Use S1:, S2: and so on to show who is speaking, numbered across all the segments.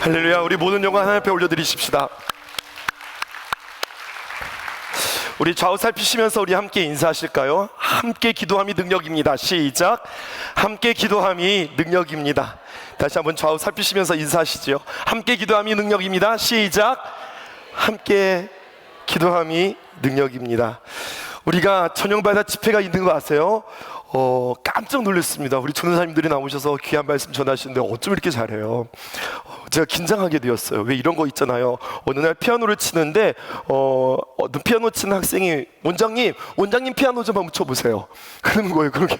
S1: 할렐루야. 우리 모든 영광 하나님 앞에 올려드리십시다. 우리 좌우 살피시면서 우리 함께 인사하실까요? 함께 기도함이 능력입니다. 시작. 함께 기도함이 능력입니다. 다시 한번 좌우 살피시면서 인사하시죠. 함께 기도함이 능력입니다. 시작. 함께 기도함이 능력입니다. 우리가 천영바다 집회가 있는 거 아세요? 깜짝 놀랐습니다. 우리 전도사님들이 나오셔서 귀한 말씀 전하시는데 어쩜 이렇게 잘해요? 제가 긴장하게 되었어요. 왜 이런 거 있잖아요. 어느 날 피아노를 치는데 피아노 치는 학생이 원장님 피아노 좀 한번 쳐보세요. 그러는 거예요. 그렇게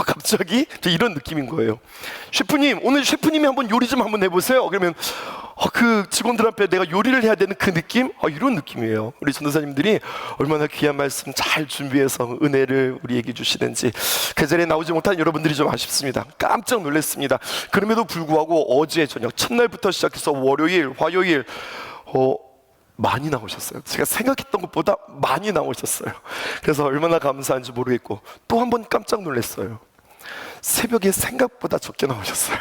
S1: 갑자기 이런 느낌인 거예요. 셰프님, 오늘 셰프님이 한번 요리 좀 한번 해보세요. 그러면 그 직원들 앞에 내가 요리를 해야 되는 그 느낌? 이런 느낌이에요. 우리 전도사님들이 얼마나 귀한 말씀 잘 준비해서 은혜를 우리에게 주시는지 그 자리에 나오지 못한 여러분들이 좀 아쉽습니다. 깜짝 놀랐습니다. 그럼에도 불구하고 어제 저녁 첫날부터 시작해서 월요일, 화요일 많이 나오셨어요. 제가 생각했던 것보다 많이 나오셨어요. 그래서 얼마나 감사한지 모르겠고 또 한 번 깜짝 놀랐어요. 새벽에 생각보다 적게 나오셨어요.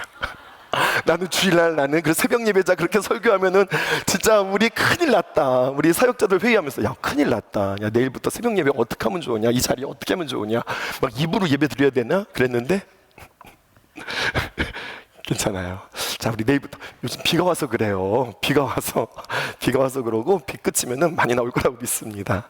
S1: 나는 주일날 그 새벽 예배자 그렇게 설교하면은 진짜 우리 큰일 났다. 우리 사역자들 회의하면서 야 큰일 났다. 야 내일부터 새벽 예배 어떻게 하면 좋으냐? 이 자리 어떻게 하면 좋으냐? 막 입으로 예배 드려야 되나? 그랬는데 괜찮아요. 자, 우리 내일부터 요즘 비가 와서 그래요. 비가 와서 그러고 비 그치면은 많이 나올 거라고 믿습니다.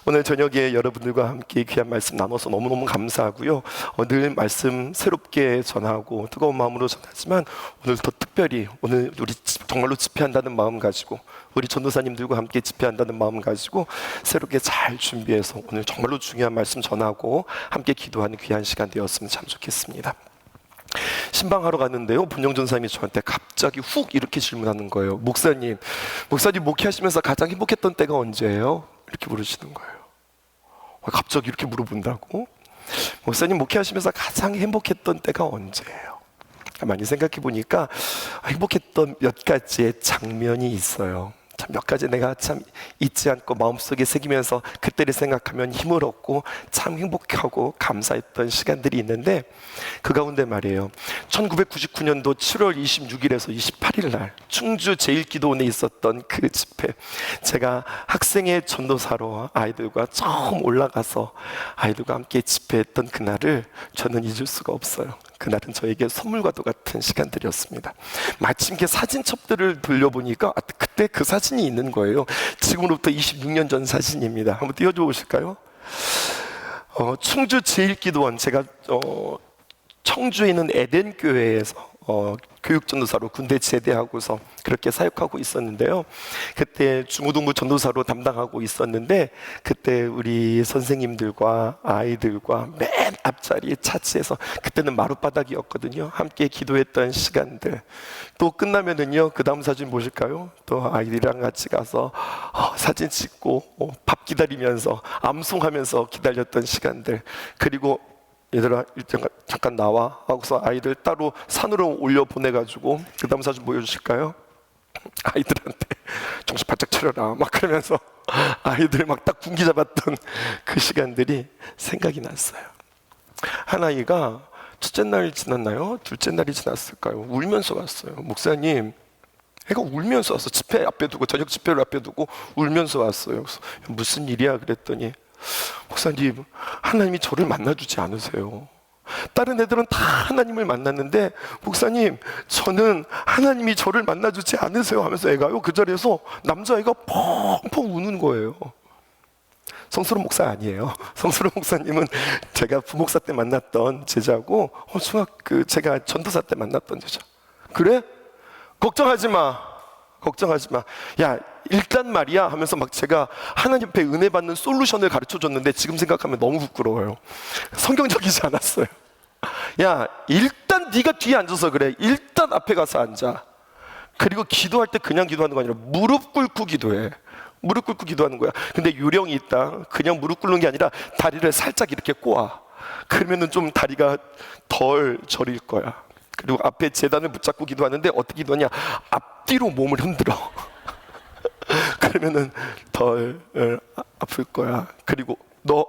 S1: 오늘 저녁에 여러분들과 함께 귀한 말씀 나눠서 너무너무 감사하고요. 늘 말씀 새롭게 전하고 뜨거운 마음으로 전하지만 오늘 더 특별히 오늘 우리 정말로 집회한다는 마음 가지고 우리 전도사님들과 함께 집회한다는 마음 가지고 새롭게 잘 준비해서 오늘 정말로 중요한 말씀 전하고 함께 기도하는 귀한 시간 되었으면 참 좋겠습니다. 신방하러 갔는데요, 본영 전사님이 저한테 갑자기 훅 이렇게 질문하는 거예요. 목사님 목회하시면서 가장 행복했던 때가 언제예요? 이렇게 물으시는 거예요. 갑자기 이렇게 물어본다고? 목사님 목회하시면서 가장 행복했던 때가 언제예요? 많이 생각해 보니까 행복했던 몇 가지의 장면이 있어요. 참 몇 가지 내가 참 잊지 않고 마음속에 새기면서 그때를 생각하면 힘을 얻고 참 행복하고 감사했던 시간들이 있는데 그 가운데 말이에요, 1999년도 7월 26일에서 28일 날 충주 제일기도원에 있었던 그 집회, 제가 학생의 전도사로 아이들과 처음 올라가서 아이들과 함께 집회했던 그날을 저는 잊을 수가 없어요. 그날은 저에게 선물과도 같은 시간들이었습니다. 마침 이렇게 사진첩들을 돌려보니까 그때 그 사진이 있는 거예요. 지금으로부터 26년 전 사진입니다. 한번 띄워줘 보실까요? 충주 제일기도원, 제가 청주에 있는 에덴교회에서 교육전도사로 군대 제대하고서 그렇게 사역하고 있었는데요. 그때 중고등부 전도사로 담당하고 있었는데 그때 우리 선생님들과 아이들과 맨 앞자리에 차치해서, 그때는 마룻바닥이었거든요. 함께 기도했던 시간들. 또 끝나면은요, 그 다음 사진 보실까요? 또 아이들이랑 같이 가서 사진 찍고 밥 기다리면서 암송하면서 기다렸던 시간들. 그리고 얘들아 잠깐 나와 하고서 아이들 따로 산으로 올려 보내가지고 그 다음 사진 보여주실까요? 아이들한테 정신 바짝 차려라 막 그러면서 아이들 막 딱 군기 잡았던 그 시간들이 생각이 났어요. 한 아이가 첫째 날 지났나요? 둘째 날이 지났을까요? 울면서 왔어요. 목사님, 애가 울면서 왔어. 집회 앞에 두고, 저녁 집회를 앞에 두고 울면서 왔어요. 그래서 무슨 일이야 그랬더니, 목사님, 하나님이 저를 만나주지 않으세요. 다른 애들은 다 하나님을 만났는데 목사님, 저는 하나님이 저를 만나주지 않으세요 하면서 애가요, 그 자리에서 남자애가 펑펑 우는 거예요. 성수로 목사 아니에요. 성수로 목사님은 제가 부목사 때 만났던 제자고 제가 전도사 때 만났던 제자. 그래? 걱정하지 마. 야, 일단 말이야 하면서 막 제가 하나님 앞에 은혜 받는 솔루션을 가르쳐 줬는데 지금 생각하면 너무 부끄러워요. 성경적이지 않았어요. 야, 일단 네가 뒤에 앉아서 그래. 일단 앞에 가서 앉아. 그리고 기도할 때 그냥 기도하는 거 아니라 무릎 꿇고 기도해. 무릎 꿇고 기도하는 거야. 근데 요령이 있다. 그냥 무릎 꿇는 게 아니라 다리를 살짝 이렇게 꼬아. 그러면은 좀 다리가 덜 저릴 거야. 그리고 앞에 제단을 붙잡고 기도하는데 어떻게 기도하냐? 앞뒤로 몸을 흔들어. 그러면은 덜 아플 거야. 그리고 너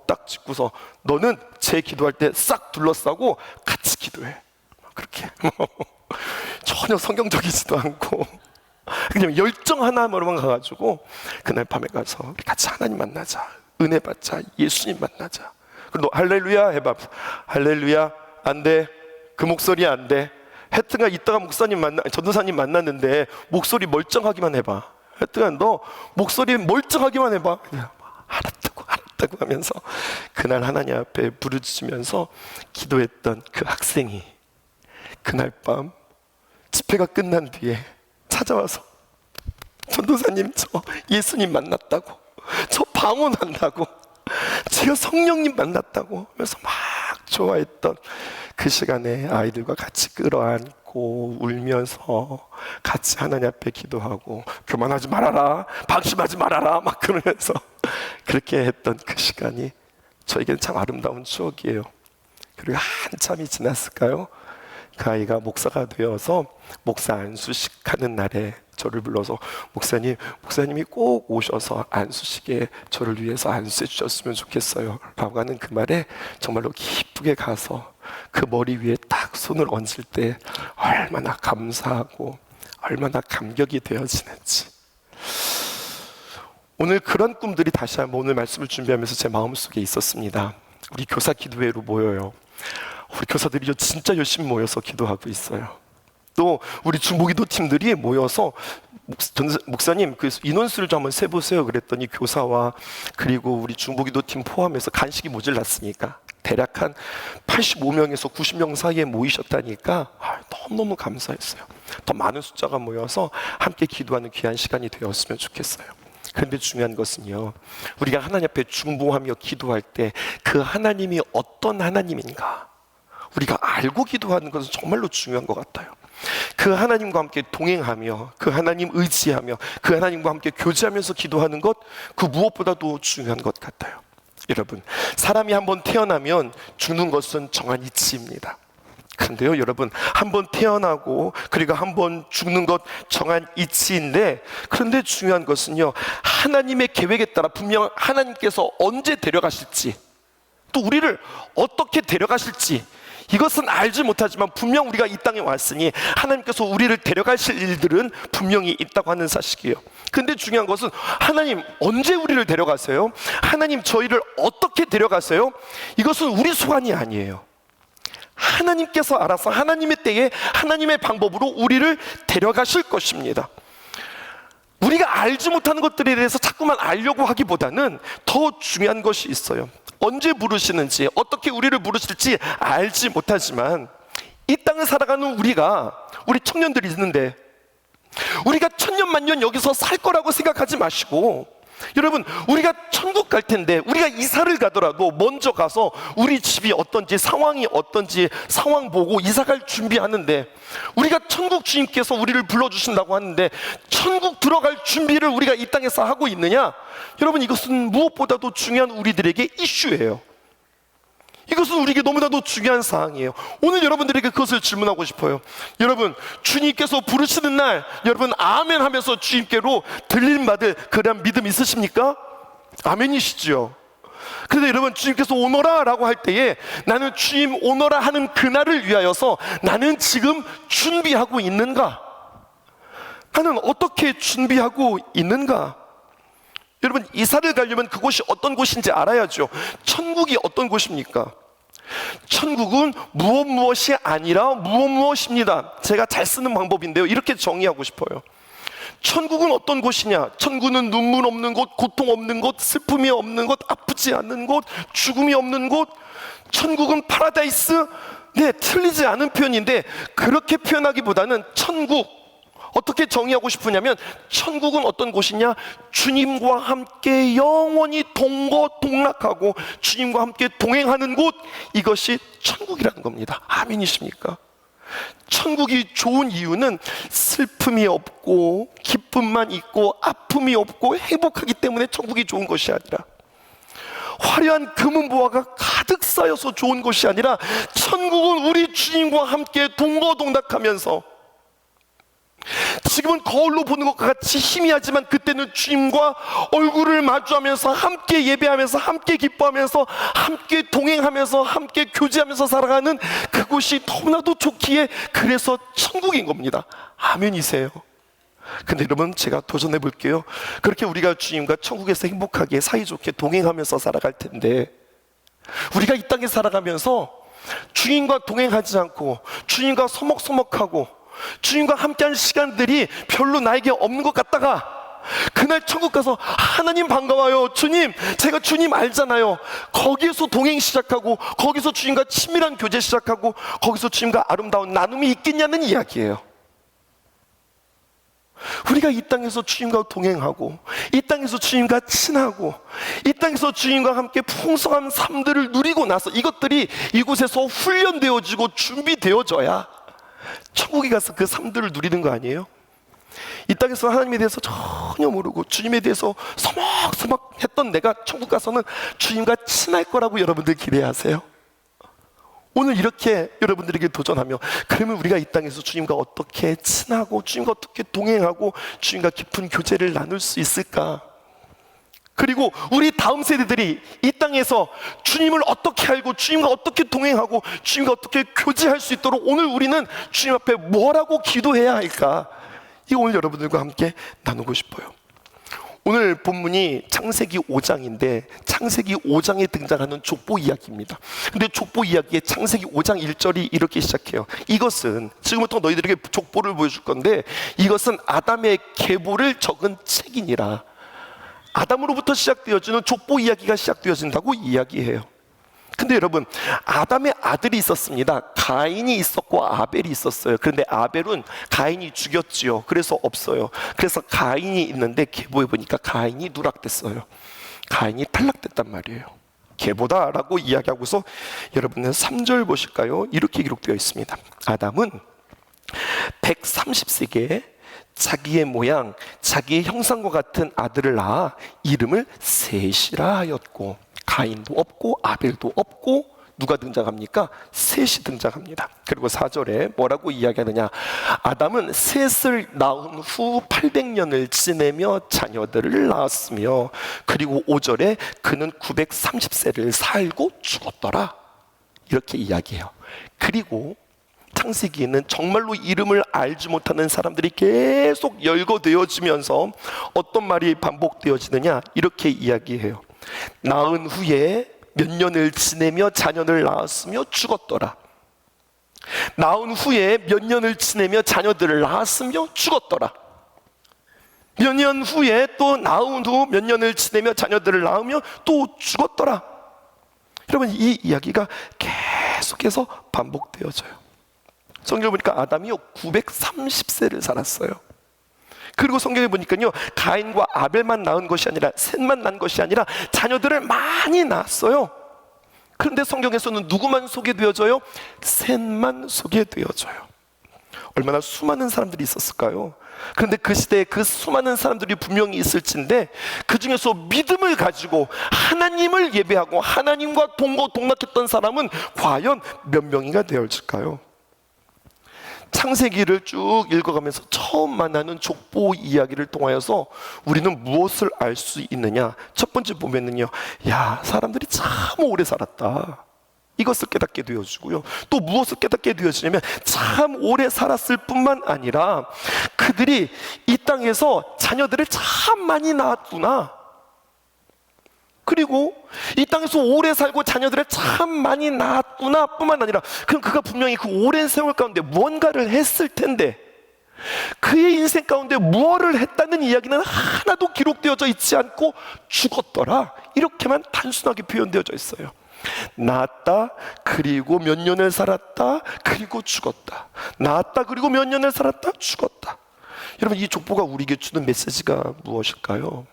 S1: 딱 짚고서 너는 제 기도할 때 싹 둘러싸고 같이 기도해. 그렇게 전혀 성경적이지도 않고 그냥 열정 하나로만 가가지고 그날 밤에 가서 우리 같이 하나님 만나자, 은혜 받자, 예수님 만나자. 그리고 너 할렐루야 해봐. 할렐루야. 안 돼. 그 목소리 안 돼. 하여튼간 이따가 전도사님 만났는데 목소리 멀쩡하기만 해봐. 하여튼간 너 목소리 멀쩡하기만 해봐. 알았다고 하면서 그날 하나님 앞에 부르짖으면서 기도했던 그 학생이 그날 밤 집회가 끝난 뒤에 찾아와서 전도사님, 저 예수님 만났다고, 저 방언한다고, 제가 성령님 만났다고 하면서 막 좋아했던 그 시간에 아이들과 같이 끌어안고 울면서 같이 하나님 앞에 기도하고 교만하지 말아라, 방심하지 말아라 막 그러면서 그렇게 했던 그 시간이 저에게는 참 아름다운 추억이에요. 그리고 한참이 지났을까요? 그 아이가 목사가 되어서 목사 안수식 하는 날에 저를 불러서 목사님이 꼭 오셔서 안수식에 저를 위해서 안수해 주셨으면 좋겠어요 라고 하는 그 말에 정말로 기쁘게 가서 그 머리 위에 딱 손을 얹을 때 얼마나 감사하고 얼마나 감격이 되어지는지. 오늘 그런 꿈들이 다시 한번 오늘 말씀을 준비하면서 제 마음속에 있었습니다. 우리 교사 기도회로 모여요. 우리 교사들이 진짜 열심히 모여서 기도하고 있어요. 또 우리 중보기도 팀들이 모여서 목사님 그 인원수를 좀 한번 세보세요 그랬더니 교사와 그리고 우리 중보기도 팀 포함해서 간식이 모자랐으니까 대략 한 85명에서 90명 사이에 모이셨다니까 너무너무 감사했어요. 더 많은 숫자가 모여서 함께 기도하는 귀한 시간이 되었으면 좋겠어요. 그런데 중요한 것은요, 우리가 하나님 앞에 중보하며 기도할 때 그 하나님이 어떤 하나님인가 우리가 알고 기도하는 것은 정말로 중요한 것 같아요. 그 하나님과 함께 동행하며 그 하나님 의지하며 그 하나님과 함께 교제하면서 기도하는 것, 그 무엇보다도 중요한 것 같아요. 여러분, 사람이 한번 태어나면 죽는 것은 정한 이치입니다. 그런데요 여러분, 한번 태어나고 그리고 한번 죽는 것 정한 이치인데, 그런데 중요한 것은요, 하나님의 계획에 따라 분명 하나님께서 언제 데려가실지, 또 우리를 어떻게 데려가실지 이것은 알지 못하지만 분명 우리가 이 땅에 왔으니 하나님께서 우리를 데려가실 일들은 분명히 있다고 하는 사실이에요. 근데 중요한 것은 하나님 언제 우리를 데려가세요? 하나님 저희를 어떻게 데려가세요? 이것은 우리 소관이 아니에요. 하나님께서 알아서 하나님의 때에 하나님의 방법으로 우리를 데려가실 것입니다. 우리가 알지 못하는 것들에 대해서 자꾸만 알려고 하기보다는 더 중요한 것이 있어요. 언제 부르시는지, 어떻게 우리를 부르실지 알지 못하지만 이 땅을 살아가는 우리 청년들이 있는데 우리가 천년만년 여기서 살 거라고 생각하지 마시고, 여러분 우리가 천국 갈 텐데 우리가 이사를 가더라도 먼저 가서 우리 집이 어떤지, 상황이 어떤지 상황 보고 이사 갈 준비하는데, 우리가 천국 주님께서 우리를 불러주신다고 하는데 천국 들어갈 준비를 우리가 이 땅에서 하고 있느냐? 여러분 이것은 무엇보다도 중요한 우리들에게 이슈예요. 이것은 우리에게 너무나도 중요한 사항이에요. 오늘 여러분들에게 그것을 질문하고 싶어요. 여러분, 주님께서 부르시는 날 여러분 아멘 하면서 주님께로 들림받을 그런 믿음 있으십니까? 아멘이시죠. 그런데 여러분, 주님께서 오너라 라고 할 때에 나는 주님 오너라 하는 그날을 위하여서 나는 지금 준비하고 있는가? 나는 어떻게 준비하고 있는가? 여러분, 이사를 가려면 그곳이 어떤 곳인지 알아야죠. 천국이 어떤 곳입니까? 천국은 무엇이 아니라 무엇입니다. 제가 잘 쓰는 방법인데요, 이렇게 정의하고 싶어요. 천국은 어떤 곳이냐? 천국은 눈물 없는 곳, 고통 없는 곳, 슬픔이 없는 곳, 아프지 않는 곳, 죽음이 없는 곳. 천국은 파라다이스? 네, 틀리지 않은 표현인데 그렇게 표현하기보다는 천국, 어떻게 정의하고 싶으냐면 천국은 어떤 곳이냐? 주님과 함께 영원히 동거동락하고 주님과 함께 동행하는 곳, 이것이 천국이라는 겁니다. 아멘이십니까? 천국이 좋은 이유는 슬픔이 없고 기쁨만 있고 아픔이 없고 행복하기 때문에 천국이 좋은 것이 아니라, 화려한 금은보화가 가득 쌓여서 좋은 것이 아니라, 천국은 우리 주님과 함께 동거동락하면서 지금은 거울로 보는 것과 같이 희미하지만 그때는 주님과 얼굴을 마주하면서 함께 예배하면서 함께 기뻐하면서 함께 동행하면서 함께 교제하면서 살아가는 그곳이 너무나도 좋기에 그래서 천국인 겁니다. 아멘이세요? 근데 여러분, 제가 도전해 볼게요. 그렇게 우리가 주님과 천국에서 행복하게 사이좋게 동행하면서 살아갈 텐데, 우리가 이 땅에 살아가면서 주님과 동행하지 않고 주님과 서먹서먹하고 주님과 함께한 시간들이 별로 나에게 없는 것 같다가 그날 천국 가서 하나님 반가워요, 주님, 제가 주님 알잖아요, 거기에서 동행 시작하고 거기서 주님과 친밀한 교제 시작하고 거기서 주님과 아름다운 나눔이 있겠냐는 이야기예요. 우리가 이 땅에서 주님과 동행하고 이 땅에서 주님과 친하고 이 땅에서 주님과 함께 풍성한 삶들을 누리고 나서 이것들이 이곳에서 훈련되어지고 준비되어져야 천국에 가서 그 삶들을 누리는 거 아니에요? 이 땅에서 하나님에 대해서 전혀 모르고 주님에 대해서 서먹서먹했던 내가 천국 가서는 주님과 친할 거라고 여러분들 기대하세요? 오늘 이렇게 여러분들에게 도전하며, 그러면 우리가 이 땅에서 주님과 어떻게 친하고 주님과 어떻게 동행하고 주님과 깊은 교제를 나눌 수 있을까? 그리고 우리 다음 세대들이 이 땅에서 주님을 어떻게 알고 주님과 어떻게 동행하고 주님과 어떻게 교제할 수 있도록 오늘 우리는 주님 앞에 뭐라고 기도해야 할까? 이거 오늘 여러분들과 함께 나누고 싶어요. 오늘 본문이 창세기 5장인데 창세기 5장에 등장하는 족보 이야기입니다. 근데 족보 이야기에 창세기 5장 1절이 이렇게 시작해요. 이것은, 지금부터 너희들에게 족보를 보여줄 건데, 이것은 아담의 계보를 적은 책이니라. 아담으로부터 시작되어지는 족보 이야기가 시작되어진다고 이야기해요. 근데 여러분, 아담의 아들이 있었습니다. 가인이 있었고 아벨이 있었어요. 그런데 아벨은 가인이 죽였지요. 그래서 없어요. 그래서 가인이 있는데 계보에 보니까 가인이 누락됐어요. 가인이 탈락됐단 말이에요. 계보다라고 이야기하고서 여러분은 3절 보실까요? 이렇게 기록되어 있습니다. 아담은 130세기에 자기의 모양, 자기의 형상과 같은 아들을 낳아 이름을 셋이라 하였고, 가인도 없고 아벨도 없고 누가 등장합니까? 셋이 등장합니다. 그리고 4절에 뭐라고 이야기하느냐? 아담은 셋을 낳은 후 800년을 지내며 자녀들을 낳았으며, 그리고 5절에 그는 930세를 살고 죽었더라, 이렇게 이야기해요. 그리고 창세기에는 정말로 이름을 알지 못하는 사람들이 계속 열거되어지면서 어떤 말이 반복되어지느냐? 이렇게 이야기해요. 낳은 후에 몇 년을 지내며 자녀를 낳았으며 죽었더라. 낳은 후에 몇 년을 지내며 자녀들을 낳았으며 죽었더라. 몇 년 후에 또 낳은 후 몇 년을 지내며 자녀들을 낳으며 또 죽었더라. 여러분, 이 이야기가 계속해서 반복되어져요. 성경을 보니까 아담이요 930세를 살았어요. 그리고 성경에 보니까요, 가인과 아벨만 낳은 것이 아니라, 셋만 낳은 것이 아니라 자녀들을 많이 낳았어요. 그런데 성경에서는 누구만 소개되어져요? 셋만 소개되어져요. 얼마나 수많은 사람들이 있었을까요? 그런데 그 시대에 그 수많은 사람들이 분명히 있을진데, 그 중에서 믿음을 가지고 하나님을 예배하고 하나님과 동거동락했던 사람은 과연 몇 명이가 되어질까요? 창세기를 쭉 읽어가면서 처음 만나는 족보 이야기를 통하여서 우리는 무엇을 알 수 있느냐? 첫 번째 보면은요, 야, 사람들이 참 오래 살았다, 이것을 깨닫게 되어지고요. 또 무엇을 깨닫게 되어지냐면, 참 오래 살았을 뿐만 아니라 그들이 이 땅에서 자녀들을 참 많이 낳았구나. 그리고 이 땅에서 오래 살고 자녀들을 참 많이 낳았구나 뿐만 아니라, 그럼 그가 분명히 그 오랜 세월 가운데 무언가를 했을 텐데, 그의 인생 가운데 무엇을 했다는 이야기는 하나도 기록되어져 있지 않고 죽었더라, 이렇게만 단순하게 표현되어져 있어요. 낳았다, 그리고 몇 년을 살았다, 그리고 죽었다. 낳았다, 그리고 몇 년을 살았다, 죽었다. 여러분, 이 족보가 우리에게 주는 메시지가 무엇일까요?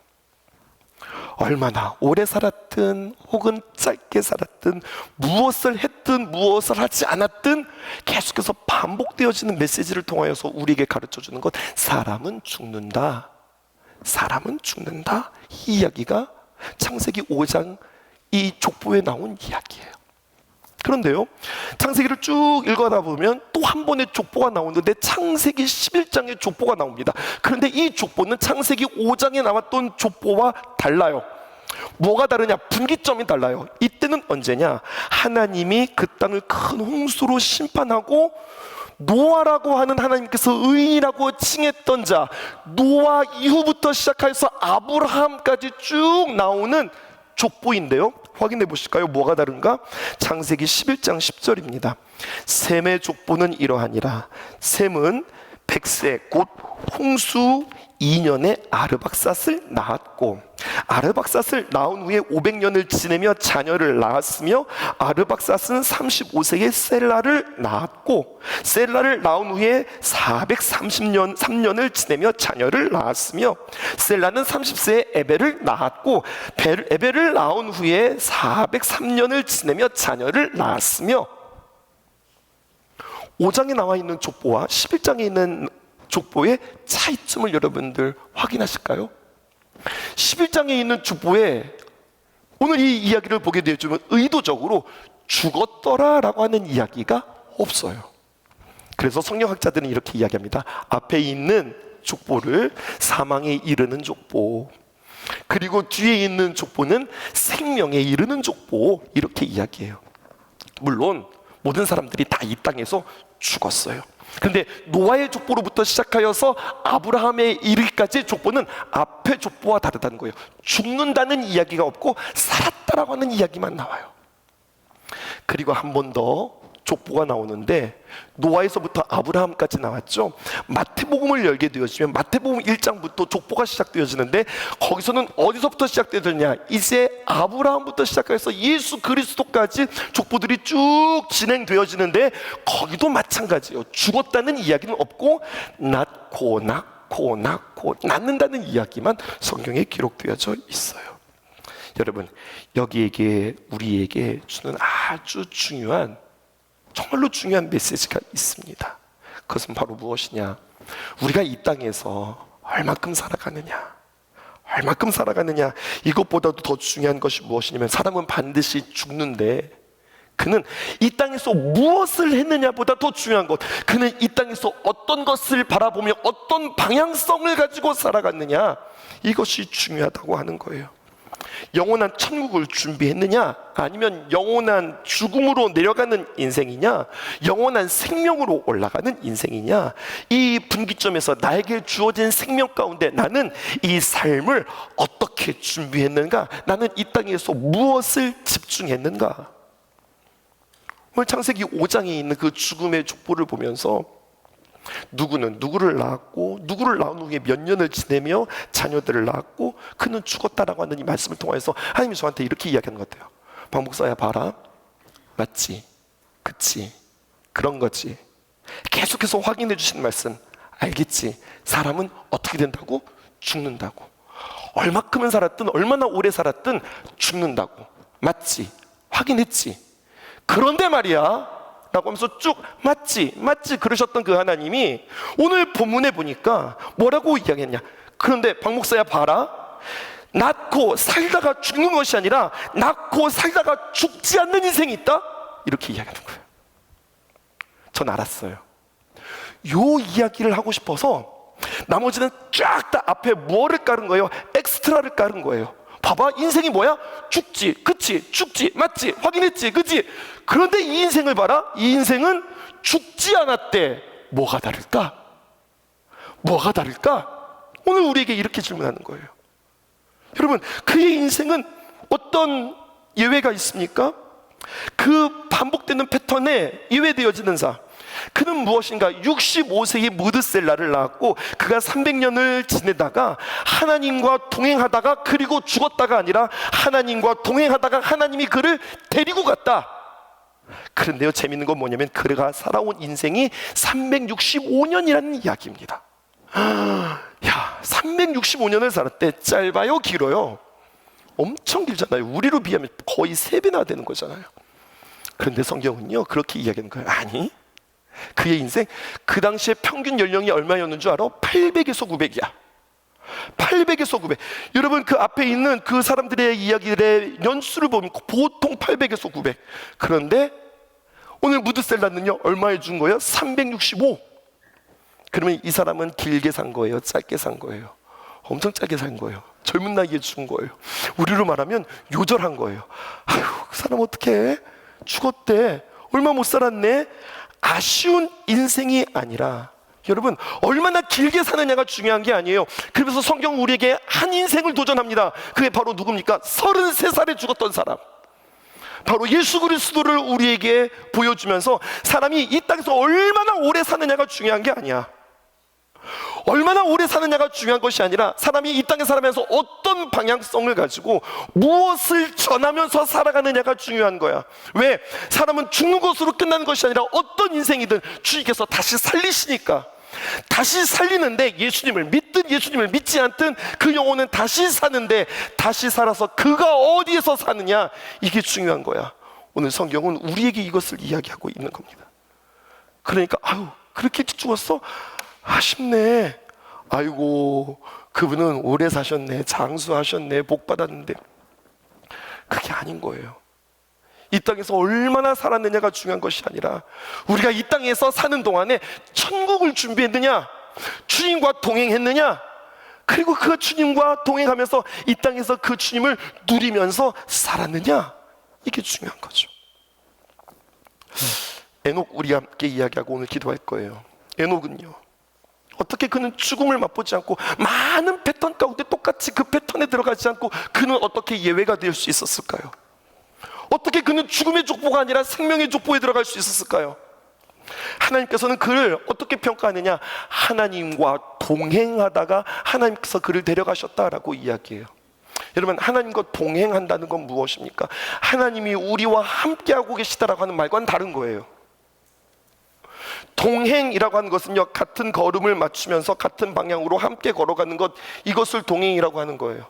S1: 얼마나 오래 살았든 혹은 짧게 살았든 무엇을 했든 무엇을 하지 않았든 계속해서 반복되어지는 메시지를 통하여서 우리에게 가르쳐주는 것, 사람은 죽는다, 사람은 죽는다. 이 이야기가 창세기 5장 이 족보에 나온 이야기예요. 그런데요, 창세기를 쭉 읽어다 보면 또 한 번의 족보가 나오는데 창세기 11장의 족보가 나옵니다. 그런데 이 족보는 창세기 5장에 나왔던 족보와 달라요. 뭐가 다르냐? 분기점이 달라요. 이때는 언제냐? 하나님이 그 땅을 큰 홍수로 심판하고 노아라고 하는 하나님께서 의인이라고 칭했던 자, 노아 이후부터 시작해서 아브라함까지 쭉 나오는 족보인데요, 확인해 보실까요? 뭐가 다른가? 창세기 11장 10절입니다. 셈의 족보는 이러하니라. 셈은 백세 곧 홍수 2년에 아르박삿을 낳았고, 아르박삿을 낳은 후에 500년을 지내며 자녀를 낳았으며, 아르박삿은 35세에 셀라를 낳았고, 셀라를 낳은 후에 430년 지내며 자녀를 낳았으며, 셀라는 30세에 에벨을 낳았고, 에벨을 낳은 후에 403년을 지내며 자녀를 낳았으며. 5장에 나와 있는 족보와 11장에 있는 족보의 차이점을 여러분들 확인하실까요? 11장에 있는 족보에 오늘 이 이야기를 보게 되어주면 의도적으로 죽었더라라고 하는 이야기가 없어요. 그래서 성경학자들은 이렇게 이야기합니다. 앞에 있는 족보를 사망에 이르는 족보, 그리고 뒤에 있는 족보는 생명에 이르는 족보, 이렇게 이야기해요. 물론 모든 사람들이 다 이 땅에서 죽었어요. 그런데 노아의 족보로부터 시작하여서 아브라함에 이르기까지의 족보는 앞의 족보와 다르다는 거예요. 죽는다는 이야기가 없고 살았다라고 하는 이야기만 나와요. 그리고 한 번 더 족보가 나오는데, 노아에서부터 아브라함까지 나왔죠. 마태복음을 열게 되어지면 마태복음 1장부터 족보가 시작되어지는데, 거기서는 어디서부터 시작되었냐? 이제 아브라함부터 시작해서 예수 그리스도까지 족보들이 쭉 진행되어지는데, 거기도 마찬가지예요. 죽었다는 이야기는 없고 낳고 낳는다는 이야기만 성경에 기록되어져 있어요. 여러분, 여기에게 우리에게 주는 아주 중요한, 정말로 중요한 메시지가 있습니다. 그것은 바로 무엇이냐? 우리가 이 땅에서 얼마큼 살아가느냐, 이것보다도 더 중요한 것이 무엇이냐면, 사람은 반드시 죽는데 그는 이 땅에서 무엇을 했느냐보다 더 중요한 것, 그는 이 땅에서 어떤 것을 바라보며 어떤 방향성을 가지고 살아갔느냐, 이것이 중요하다고 하는 거예요. 영원한 천국을 준비했느냐, 아니면 영원한 죽음으로 내려가는 인생이냐, 영원한 생명으로 올라가는 인생이냐, 이 분기점에서 나에게 주어진 생명 가운데 나는 이 삶을 어떻게 준비했는가, 나는 이 땅에서 무엇을 집중했는가. 오늘 창세기 5장에 있는 그 죽음의 족보를 보면서 누구는 누구를 낳았고, 누구를 낳은 후에 몇 년을 지내며 자녀들을 낳았고, 그는 죽었다라고 하는 이 말씀을 통해서 하나님이 저한테 이렇게 이야기하는 것 같아요. 박 목사야, 봐라, 맞지, 그치, 그런 거지. 계속해서 확인해 주시는 말씀, 알겠지? 사람은 어떻게 된다고? 죽는다고. 얼마큼은 살았든 얼마나 오래 살았든 죽는다고. 맞지? 확인했지? 그런데 말이야 라고 하면서 쭉 맞지 그러셨던 그 하나님이 오늘 본문에 보니까 뭐라고 이야기했냐? 그런데 박 목사야, 봐라, 낳고 살다가 죽는 것이 아니라 낳고 살다가 죽지 않는 인생이 있다? 이렇게 이야기하는 거예요. 전 알았어요. 요 이야기를 하고 싶어서 나머지는 쫙 다 앞에 뭐를 깔은 거예요? 엑스트라를 깔은 거예요. 봐봐, 인생이 뭐야? 죽지, 그치, 죽지, 맞지, 확인했지, 그치? 그런데 이 인생을 봐라, 이 인생은 죽지 않았대. 뭐가 다를까? 오늘 우리에게 이렇게 질문하는 거예요. 여러분, 그의 인생은 어떤 예외가 있습니까? 그 반복되는 패턴에 예외되어지는 자, 그는 무엇인가? 65세의 무드셀라를 낳았고, 그가 300년을 지내다가 하나님과 동행하다가, 그리고 죽었다가 아니라 하나님과 동행하다가 하나님이 그를 데리고 갔다. 그런데요, 재밌는 건 뭐냐면 그가 살아온 인생이 365년이라는 이야기입니다. 야, 365년을 살았대. 짧아요, 길어요? 엄청 길잖아요. 우리로 비하면 거의 3배나 되는 거잖아요. 그런데 성경은요, 그렇게 이야기하는 거예요. 아니, 그의 인생, 그 당시에 평균 연령이 얼마였는 줄 알아? 800에서 900이야. 800에서 900. 여러분, 그 앞에 있는 그 사람들의 이야기들의 연수를 보면 보통 800에서 900. 그런데 오늘 무드셀라는요 얼마에 준 거예요? 365. 그러면 이 사람은 길게 산 거예요? 짧게 산 거예요? 엄청 짧게 산 거예요. 젊은 나이에 죽은 거예요. 우리로 말하면 요절한 거예요. 아휴, 그 사람 어떡해? 죽었대. 얼마 못 살았네? 아쉬운 인생이 아니라, 여러분, 얼마나 길게 사느냐가 중요한 게 아니에요. 그래서 성경은 우리에게 한 인생을 도전합니다. 그게 바로 누굽니까? 33살에 죽었던 사람, 바로 예수 그리스도를 우리에게 보여주면서 사람이 이 땅에서 얼마나 오래 사느냐가 중요한 게 아니야. 얼마나 오래 사느냐가 중요한 것이 아니라 사람이 이 땅에 살아가면서 어떤 방향성을 가지고 무엇을 전하면서 살아가느냐가 중요한 거야. 왜? 사람은 죽는 것으로 끝나는 것이 아니라 어떤 인생이든 주님께서 다시 살리시니까. 다시 살리는데, 예수님을 믿든 예수님을 믿지 않든 그 영혼은 다시 사는데, 다시 살아서 그가 어디에서 사느냐, 이게 중요한 거야. 오늘 성경은 우리에게 이것을 이야기하고 있는 겁니다. 그러니까 아유, 그렇게 죽었어? 아쉽네. 아이고, 그분은 오래 사셨네, 장수하셨네, 복 받았는데. 그게 아닌 거예요. 이 땅에서 얼마나 살았느냐가 중요한 것이 아니라 우리가 이 땅에서 사는 동안에 천국을 준비했느냐, 주님과 동행했느냐, 그리고 그 주님과 동행하면서 이 땅에서 그 주님을 누리면서 살았느냐, 이게 중요한 거죠. 에녹 우리가 함께 이야기하고 오늘 기도할 거예요. 에녹은요, 어떻게 그는 죽음을 맛보지 않고 많은 패턴 가운데 똑같이 그 패턴에 들어가지 않고 그는 어떻게 예외가 될 수 있었을까요? 어떻게 그는 죽음의 족보가 아니라 생명의 족보에 들어갈 수 있었을까요? 하나님께서는 그를 어떻게 평가하느냐, 하나님과 동행하다가 하나님께서 그를 데려가셨다라고 이야기해요. 여러분, 하나님과 동행한다는 건 무엇입니까? 하나님이 우리와 함께하고 계시다라고 하는 말과는 다른 거예요. 동행이라고 하는 것은요, 같은 걸음을 맞추면서 같은 방향으로 함께 걸어가는 것, 이것을 동행이라고 하는 거예요.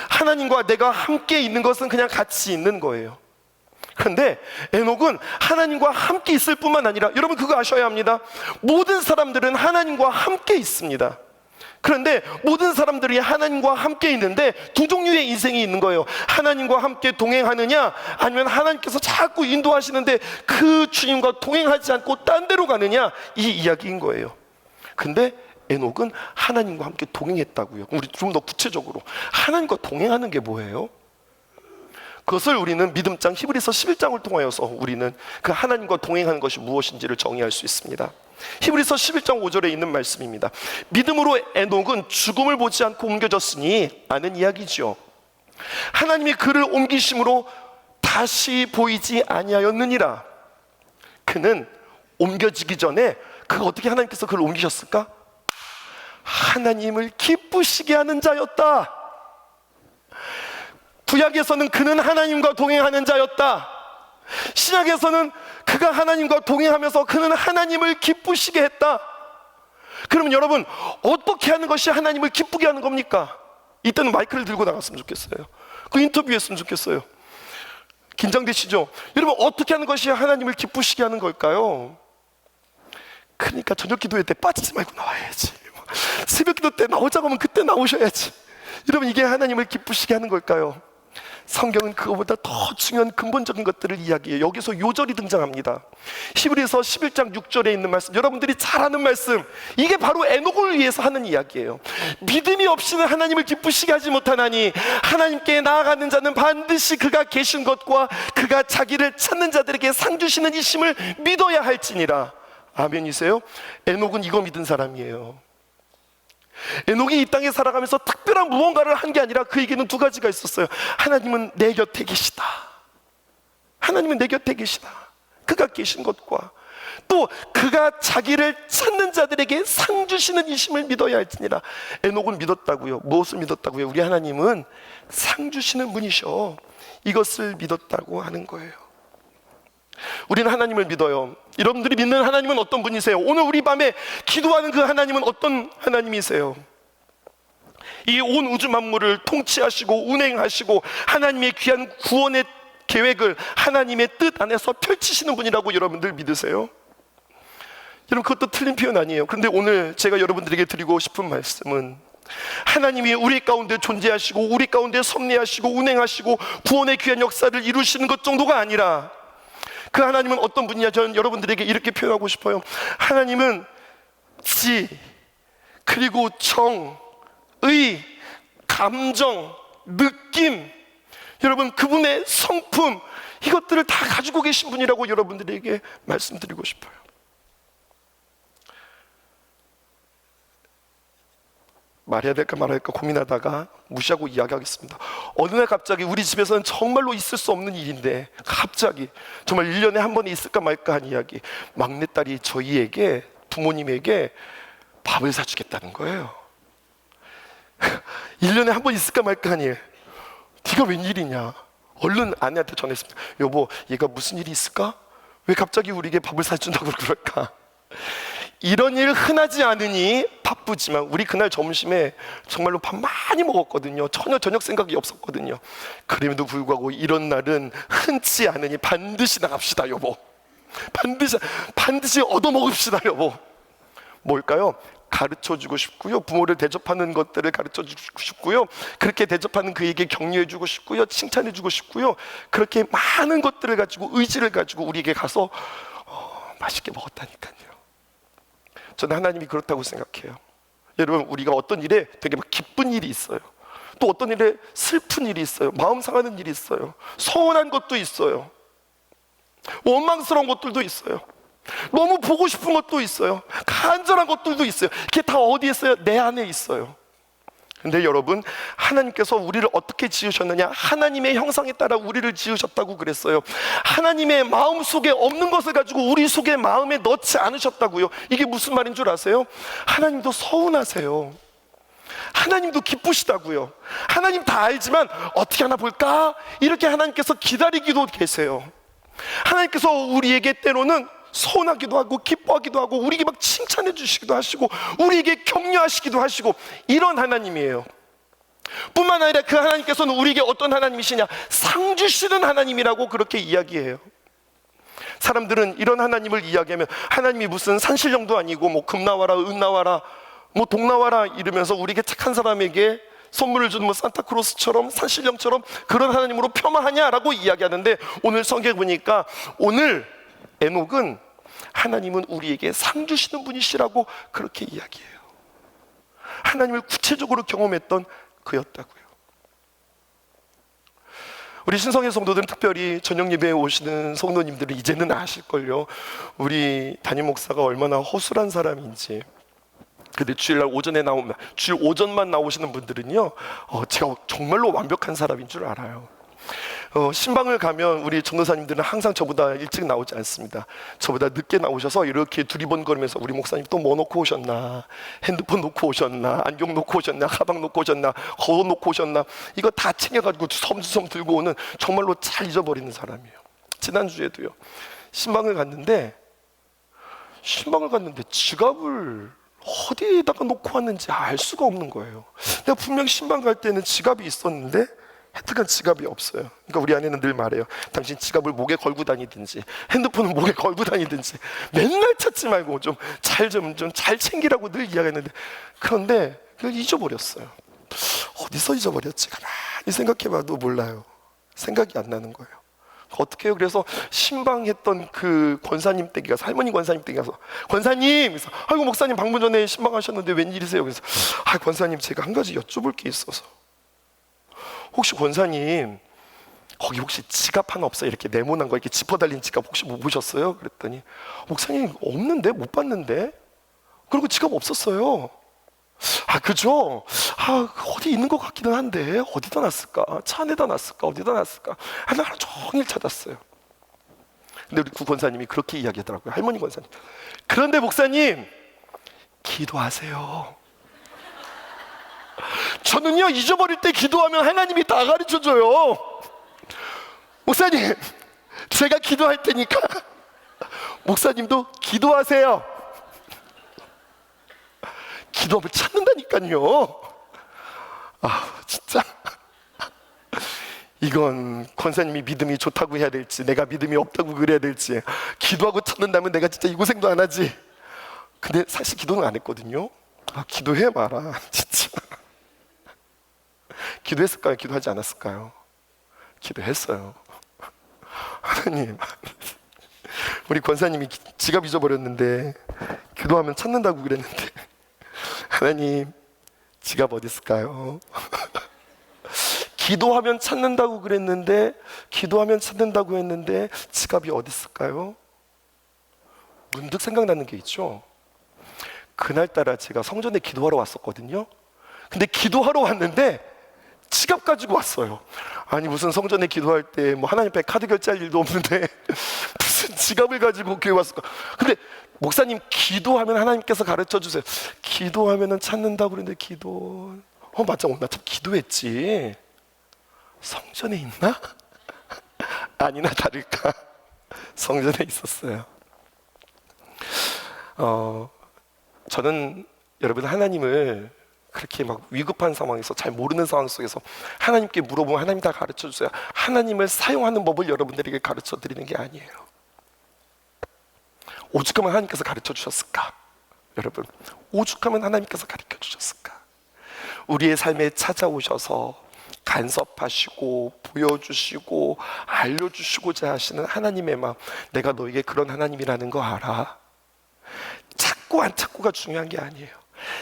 S1: 하나님과 내가 함께 있는 것은 그냥 같이 있는 거예요. 그런데 에녹은 하나님과 함께 있을 뿐만 아니라, 여러분 그거 아셔야 합니다. 모든 사람들은 하나님과 함께 있습니다. 그런데 모든 사람들이 하나님과 함께 있는데 두 종류의 인생이 있는 거예요. 하나님과 함께 동행하느냐, 아니면 하나님께서 자꾸 인도하시는데 그 주님과 동행하지 않고 딴 데로 가느냐, 이 이야기인 거예요. 근데 에녹은 하나님과 함께 동행했다고요. 우리 좀 더 구체적으로 하나님과 동행하는 게 뭐예요? 그것을 우리는 믿음장 히브리서 11장을 통하여서 우리는 그 하나님과 동행하는 것이 무엇인지를 정의할 수 있습니다. 히브리서 11장 5절에 있는 말씀입니다. 믿음으로 에녹은 죽음을 보지 않고 옮겨졌으니, 아는 이야기죠. 하나님이 그를 옮기심으로 다시 보이지 아니하였느니라. 그는 옮겨지기 전에 그가 어떻게 하나님께서 그를 옮기셨을까? 하나님을 기쁘시게 하는 자였다. 구약에서는 그는 하나님과 동행하는 자였다. 신약에서는 그가 하나님과 동행하면서 그는 하나님을 기쁘시게 했다. 그러면 여러분, 어떻게 하는 것이 하나님을 기쁘게 하는 겁니까? 이때는 마이크를 들고 나갔으면 좋겠어요. 그 인터뷰했으면 좋겠어요. 긴장되시죠? 여러분, 어떻게 하는 것이 하나님을 기쁘시게 하는 걸까요? 그러니까 저녁 기도회 때 빠지지 말고 나와야지. 새벽 기도 때 나오자고 하면 그때 나오셔야지. 여러분, 이게 하나님을 기쁘시게 하는 걸까요? 성경은 그거보다 더 중요한 근본적인 것들을 이야기해요. 여기서 요절이 등장합니다. 히브리서 11장 6절에 있는 말씀, 여러분들이 잘 아는 말씀, 이게 바로 에녹을 위해서 하는 이야기예요. 믿음이 없이는 하나님을 기쁘시게 하지 못하나니 하나님께 나아가는 자는 반드시 그가 계신 것과 그가 자기를 찾는 자들에게 상 주시는 이심을 믿어야 할지니라. 아멘이세요? 에녹은 이거 믿은 사람이에요. 에녹이 이 땅에 살아가면서 특별한 무언가를 한 게 아니라 그에게는 두 가지가 있었어요. 하나님은 내 곁에 계시다. 하나님은 내 곁에 계시다. 그가 계신 것과 또 그가 자기를 찾는 자들에게 상 주시는 이심을 믿어야 할지니라. 에녹은 믿었다고요. 무엇을 믿었다고요? 우리 하나님은 상 주시는 분이셔. 이것을 믿었다고 하는 거예요. 우리는 하나님을 믿어요. 여러분들이 믿는 하나님은 어떤 분이세요? 오늘 우리 밤에 기도하는 그 하나님은 어떤 하나님이세요? 이 온 우주 만물을 통치하시고 운행하시고 하나님의 귀한 구원의 계획을 하나님의 뜻 안에서 펼치시는 분이라고 여러분들 믿으세요? 여러분, 그것도 틀린 표현 아니에요. 그런데 오늘 제가 여러분들에게 드리고 싶은 말씀은, 하나님이 우리 가운데 존재하시고 우리 가운데 섭리하시고 운행하시고 구원의 귀한 역사를 이루시는 것 정도가 아니라 그 하나님은 어떤 분이냐? 저는 여러분들에게 이렇게 표현하고 싶어요. 하나님은 지, 그리고 정, 의, 감정, 느낌, 여러분 그분의 성품, 이것들을 다 가지고 계신 분이라고 여러분들에게 말씀드리고 싶어요. 말해야 될까 말할까 고민하다가 무시하고 이야기하겠습니다. 어느 날 갑자기 우리 집에서는 정말로 있을 수 없는 일인데 갑자기 정말 1년에 한 번이 있을까 말까 한 이야기, 막내딸이 저희에게, 부모님에게 밥을 사주겠다는 거예요. 1년에 한 번 있을까 말까 한 일. 네가 웬일이냐? 얼른 아내한테 전했습니다. 여보, 얘가 무슨 일이 있을까? 왜 갑자기 우리에게 밥을 사준다고 그럴까? 이런 일 흔하지 않으니 바쁘지만 우리 그날 점심에 정말로 밥 많이 먹었거든요. 전혀 저녁 생각이 없었거든요. 그럼에도 불구하고 이런 날은 흔치 않으니 반드시 나갑시다 여보. 반드시 얻어먹읍시다 여보. 뭘까요? 가르쳐주고 싶고요, 부모를 대접하는 것들을 가르쳐주고 싶고요, 그렇게 대접하는 그에게 격려해주고 싶고요, 칭찬해주고 싶고요, 그렇게 많은 것들을 가지고, 의지를 가지고 우리에게 가서 맛있게 먹었다니까요. 저는 하나님이 그렇다고 생각해요. 여러분, 우리가 어떤 일에 되게 막 기쁜 일이 있어요, 또 어떤 일에 슬픈 일이 있어요, 마음 상하는 일이 있어요, 서운한 것도 있어요, 원망스러운 것들도 있어요, 너무 보고 싶은 것도 있어요, 간절한 것들도 있어요. 그게 다 어디에 있어요? 내 안에 있어요. 근데 여러분, 하나님께서 우리를 어떻게 지으셨느냐? 하나님의 형상에 따라 우리를 지으셨다고 그랬어요. 하나님의 마음 속에 없는 것을 가지고 우리 속에 마음에 넣지 않으셨다고요. 이게 무슨 말인 줄 아세요? 하나님도 서운하세요. 하나님도 기쁘시다고요. 하나님 다 알지만 어떻게 하나 볼까? 이렇게 하나님께서 기다리기도 계세요. 하나님께서 우리에게 때로는 서운하기도 하고 기뻐하기도 하고 우리에게 막 칭찬해 주시기도 하시고 우리에게 격려하시기도 하시고, 이런 하나님이에요. 뿐만 아니라 그 하나님께서는 우리에게 어떤 하나님이시냐? 상 주시는 하나님이라고 그렇게 이야기해요. 사람들은 이런 하나님을 이야기하면 하나님이 무슨 산신령도 아니고 뭐 금 나와라 은 나와라 뭐 동 나와라 이러면서 우리에게 착한 사람에게 선물을 주는 뭐 산타크로스처럼 산신령처럼 그런 하나님으로 폄하하냐라고 이야기하는데, 오늘 성경에 보니까 오늘 에녹은 하나님은 우리에게 상 주시는 분이시라고 그렇게 이야기해요. 하나님을 구체적으로 경험했던 그였다고요. 우리 신성의 성도들은, 특별히 저녁 예배에 오시는 성도님들은 이제는 아실걸요. 우리 담임 목사가 얼마나 허술한 사람인지. 근데 주일날 오전에 나오면, 주일 오전만 나오시는 분들은요, 제가 정말로 완벽한 사람인 줄 알아요. 신방을 가면 우리 전도사님들은 항상 저보다 일찍 나오지 않습니다. 저보다 늦게 나오셔서 이렇게 두리번거리면서 우리 목사님 또 뭐 놓고 오셨나, 핸드폰 놓고 오셨나, 안경 놓고 오셨나, 가방 놓고 오셨나, 거울 놓고 오셨나, 이거 다 챙겨가지고 섬주섬 들고 오는, 정말로 잘 잊어버리는 사람이에요. 지난주에도요, 신방을 갔는데 지갑을 어디에다가 놓고 왔는지 알 수가 없는 거예요. 내가 분명 신방 갈 때는 지갑이 있었는데 하여튼간 지갑이 없어요. 그러니까 우리 아내는 늘 말해요. 당신 지갑을 목에 걸고 다니든지 핸드폰은 목에 걸고 다니든지 맨날 찾지 말고 좀 잘 챙기라고 늘 이야기했는데, 그런데 그걸 잊어버렸어요. 어디서 잊어버렸지? 가만히 생각해봐도 몰라요. 생각이 안 나는 거예요. 어떻게 해요? 그래서 신방했던 그 권사님 댁에 가서, 할머니 권사님 댁에 가서, 권사님! 그래서, 아이고 목사님 방문 전에 신방하셨는데 웬일이세요? 그래서 권사님, 제가 한 가지 여쭤볼 게 있어서, 혹시 권사님 거기 혹시 지갑 하나 없어요? 이렇게 네모난 거 이렇게 지퍼 달린 지갑 혹시 못 보셨어요? 그랬더니 목사님 없는데, 못 봤는데, 그리고 지갑 없었어요. 그죠? 어디 있는 것 같기는 한데 어디다 놨을까? 차 안에다 놨을까? 어디다 놨을까? 하루 종일 찾았어요. 근데 우리 구 권사님이 그렇게 이야기하더라고요. 할머니 권사님, 그런데 목사님 기도하세요. 저는요, 잊어버릴 때 기도하면 하나님이 다 가르쳐줘요. 목사님, 제가 기도할 테니까 목사님도 기도하세요. 기도하면 찾는다니까요. 진짜 이건 권사님이 믿음이 좋다고 해야 될지 내가 믿음이 없다고 그래야 될지, 기도하고 찾는다면 내가 진짜 이 고생도 안 하지. 근데 사실 기도는 안 했거든요. 기도해 마라 진짜. 기도했을까요? 기도하지 않았을까요? 기도했어요. 하나님, 우리 권사님이 지갑 잊어버렸는데 기도하면 찾는다고 그랬는데 하나님 지갑 어디 있을까요? 기도하면 찾는다고 그랬는데 기도하면 찾는다고 했는데 지갑이 어디 있을까요? 문득 생각나는 게 있죠. 그날따라 제가 성전에 기도하러 왔었거든요. 근데 기도하러 왔는데 지갑 가지고 왔어요. 아니 무슨 성전에 기도할 때 뭐 하나님 앞에 카드 결제할 일도 없는데 무슨 지갑을 가지고 교회 왔을까? 근데 목사님 기도하면 하나님께서 가르쳐 주세요. 기도하면은 찾는다고 그랬는데 기도 맞아, 나 참 기도했지. 성전에 있나? 아니나 다를까 성전에 있었어요. 저는 여러분 하나님을 그렇게 막 위급한 상황에서 잘 모르는 상황 속에서 하나님께 물어보면 하나님 다 가르쳐 주세요. 하나님을 사용하는 법을 여러분들에게 가르쳐 드리는 게 아니에요. 오죽하면 하나님께서 가르쳐 주셨을까? 여러분, 오죽하면 하나님께서 가르쳐 주셨을까? 우리의 삶에 찾아오셔서 간섭하시고 보여주시고 알려주시고자 하시는 하나님의 마음, 내가 너에게 그런 하나님이라는 거 알아? 찾고 안 찾고가 중요한 게 아니에요.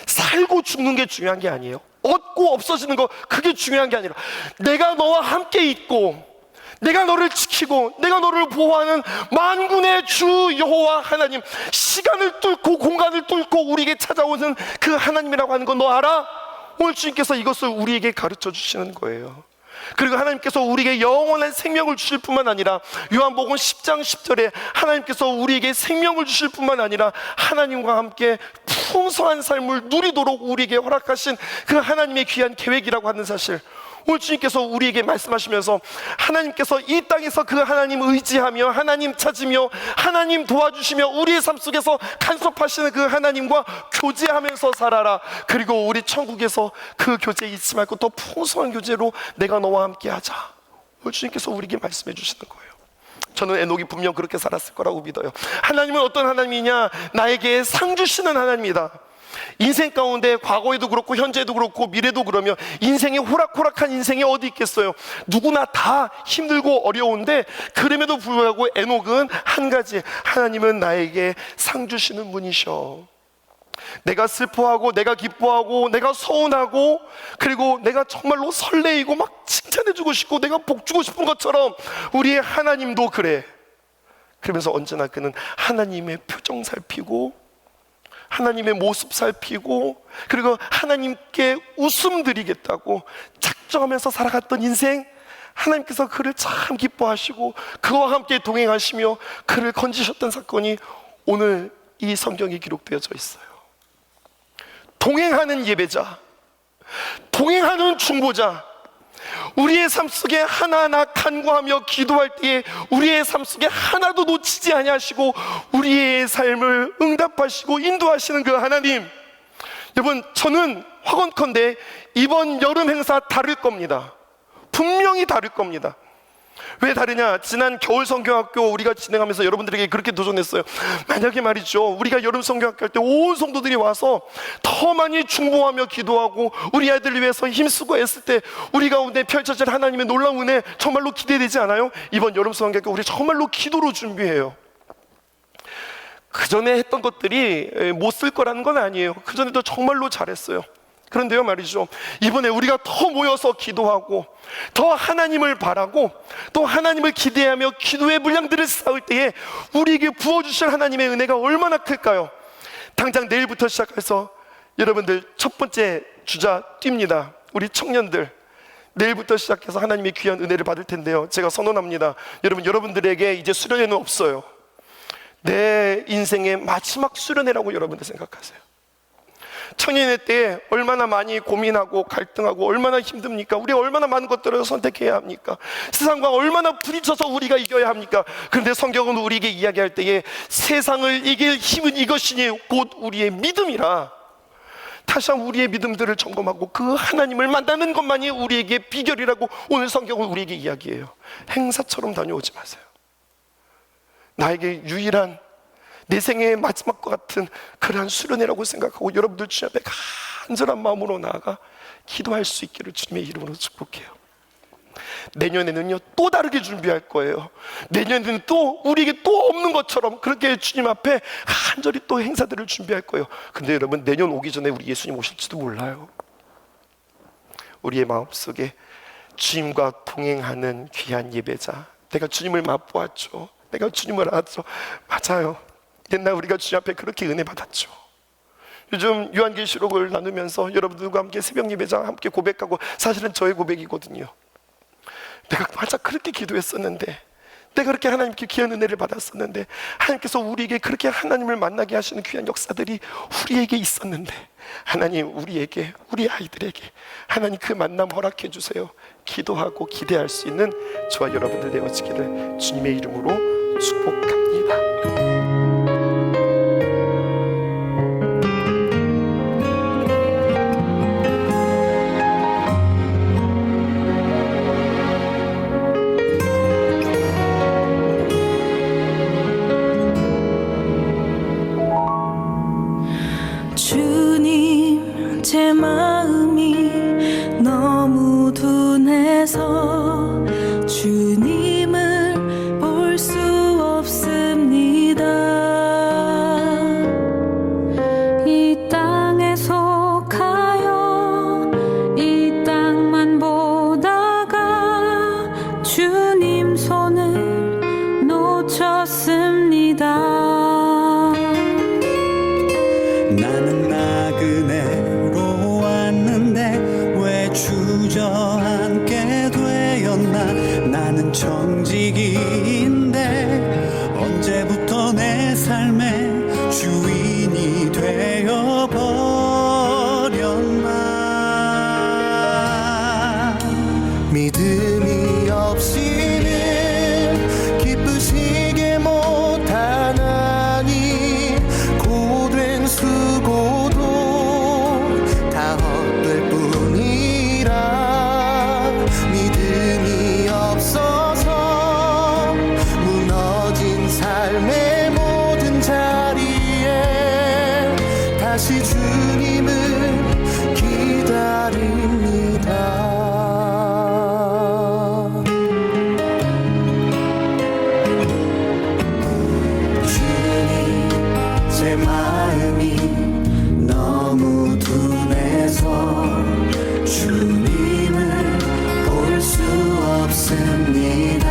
S1: 살고 죽는 게 중요한 게 아니에요. 얻고 없어지는 거, 그게 중요한 게 아니라 내가 너와 함께 있고 내가 너를 지키고 내가 너를 보호하는 만군의 주 여호와 하나님, 시간을 뚫고 공간을 뚫고 우리에게 찾아오는 그 하나님이라고 하는 거 너 알아? 오늘 주님께서 이것을 우리에게 가르쳐 주시는 거예요. 그리고 하나님께서 우리에게 영원한 생명을 주실 뿐만 아니라 요한복음 10장 10절에 하나님께서 우리에게 생명을 주실 뿐만 아니라 하나님과 함께 풍성한 삶을 누리도록 우리에게 허락하신 그 하나님의 귀한 계획이라고 하는 사실, 오늘 주님께서 우리에게 말씀하시면서 하나님께서 이 땅에서 그 하나님 의지하며 하나님 찾으며 하나님 도와주시며 우리의 삶 속에서 간섭하시는 그 하나님과 교제하면서 살아라. 그리고 우리 천국에서 그 교제에 잊지 말고 더 풍성한 교제로 내가 너와 함께 하자. 오늘 주님께서 우리에게 말씀해 주시는 거예요. 저는 에녹이 분명 그렇게 살았을 거라고 믿어요. 하나님은 어떤 하나님이냐? 나에게 상 주시는 하나님이다. 인생 가운데 과거에도 그렇고 현재도 그렇고 미래도 그러며 인생이 호락호락한 인생이 어디 있겠어요? 누구나 다 힘들고 어려운데 그럼에도 불구하고 에녹은 한 가지, 하나님은 나에게 상 주시는 분이셔. 내가 슬퍼하고 내가 기뻐하고 내가 서운하고 그리고 내가 정말로 설레이고 막 칭찬해주고 싶고 내가 복주고 싶은 것처럼 우리의 하나님도 그래. 그러면서 언제나 그는 하나님의 표정 살피고 하나님의 모습 살피고 그리고 하나님께 웃음 드리겠다고 작정하면서 살아갔던 인생, 하나님께서 그를 참 기뻐하시고 그와 함께 동행하시며 그를 건지셨던 사건이 오늘 이 성경에 기록되어져 있어요. 동행하는 예배자, 동행하는 중보자, 우리의 삶 속에 하나하나 간구하며 기도할 때에 우리의 삶 속에 하나도 놓치지 아니하시고 우리의 삶을 응답하시고 인도하시는 그 하나님, 여러분 저는 확언컨대 이번 여름 행사 다를 겁니다. 분명히 다를 겁니다. 왜 다르냐? 지난 겨울 성경학교 우리가 진행하면서 여러분들에게 그렇게 도전했어요. 만약에 말이죠, 우리가 여름 성경학교 할 때 온 성도들이 와서 더 많이 중보하며 기도하고 우리 아이들을 위해서 힘쓰고 애쓸 때 우리 가운데 펼쳐질 하나님의 놀라운 은혜 정말로 기대되지 않아요? 이번 여름 성경학교 우리 정말로 기도로 준비해요. 그 전에 했던 것들이 못 쓸 거라는 건 아니에요. 그 전에도 정말로 잘했어요. 그런데요 말이죠, 이번에 우리가 더 모여서 기도하고 더 하나님을 바라고 또 하나님을 기대하며 기도의 물량들을 쌓을 때에 우리에게 부어주실 하나님의 은혜가 얼마나 클까요? 당장 내일부터 시작해서 여러분들 첫 번째 주자 뜁니다. 우리 청년들 내일부터 시작해서 하나님의 귀한 은혜를 받을 텐데요, 제가 선언합니다. 여러분들에게 이제 수련회는 없어요. 내 인생의 마지막 수련회라고 여러분들 생각하세요. 청년의 때에 얼마나 많이 고민하고 갈등하고 얼마나 힘듭니까? 우리가 얼마나 많은 것들을 선택해야 합니까? 세상과 얼마나 부딪혀서 우리가 이겨야 합니까? 그런데 성경은 우리에게 이야기할 때에 세상을 이길 힘은 이것이니 곧 우리의 믿음이라. 다시 한번 우리의 믿음들을 점검하고 그 하나님을 만나는 것만이 우리에게 비결이라고 오늘 성경은 우리에게 이야기해요. 행사처럼 다녀오지 마세요. 나에게 유일한 내 생애의 마지막과 같은 그러한 수련회라고 생각하고 여러분들 주님 앞에 간절한 마음으로 나아가 기도할 수 있기를 주님의 이름으로 축복해요. 내년에는요 또 다르게 준비할 거예요. 내년에는 또 우리에게 또 없는 것처럼 그렇게 주님 앞에 간절히 또 행사들을 준비할 거예요. 근데 여러분, 내년 오기 전에 우리 예수님 오실지도 몰라요. 우리의 마음속에 주님과 동행하는 귀한 예배자, 내가 주님을 맛보았죠, 내가 주님을 알았죠. 맞아요. 옛날 우리가 주님 앞에 그렇게 은혜 받았죠. 요즘 요한계시록을 나누면서 여러분들과 함께 새벽 예배장 함께 고백하고, 사실은 저의 고백이거든요. 내가 맞아 그렇게 기도했었는데, 내가 그렇게 하나님께 귀한 은혜를 받았었는데, 하나님께서 우리에게 그렇게 하나님을 만나게 하시는 귀한 역사들이 우리에게 있었는데, 하나님 우리에게, 우리 아이들에게 하나님 그 만남 허락해 주세요. 기도하고 기대할 수 있는 저와 여러분들 되어지기를 주님의 이름으로 축복합니다.
S2: 제 마음이 너무 둔해서 주님을 볼 수 없습니다. 이 땅에 속하여 이 땅만 보다가 주님 손을 놓쳤습니다.
S3: 나는 나그네로 왔는데 왜 주저앉게 되었나. 나는 청지기인데 언제부터 내 삶의 주인이 되어버렸나. 믿음이 없이는 기쁘시게 못하나니 고된 수고도 다 헛될 뿐이라. 믿음이 없어서 무너진 삶의 모든 자리에 다시 주님을 기다립니다. 제 마음이 너무 둔해서 주님을 볼 수 없습니다.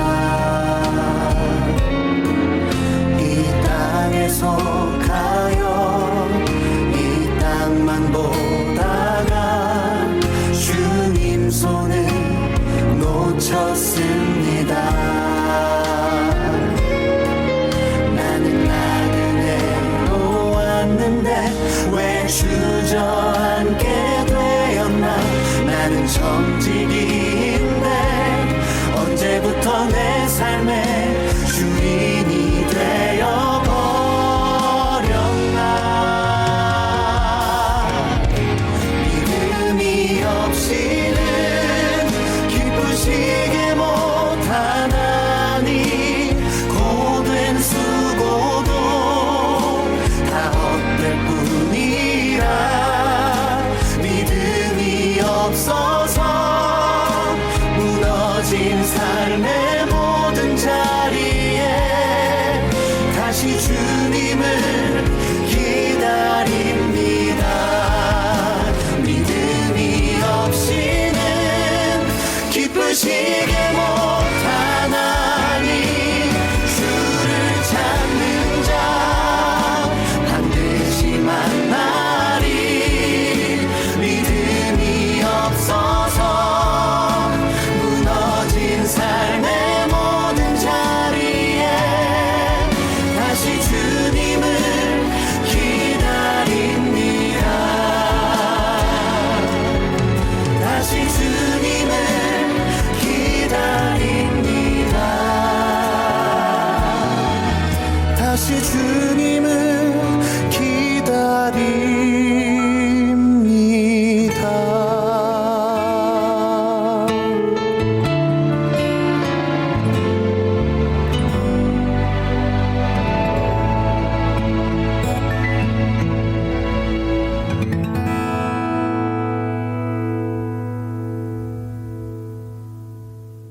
S3: 이 땅에 속하여 이 땅만 보다가 주님 손을 놓쳤습니다. 왜 주저앉게 되었나. 나는 청지기인데 언제부터 내 삶의 주인이 되어버렸나. 믿음이 없이는 기쁘시게 못하나니 고된 수고도 다 헛될 뿐이라. 믿음이 없어서 무너진 삶의 모든 자리에 다시 주님을 기다립니다. 믿음이 없이는 기쁘시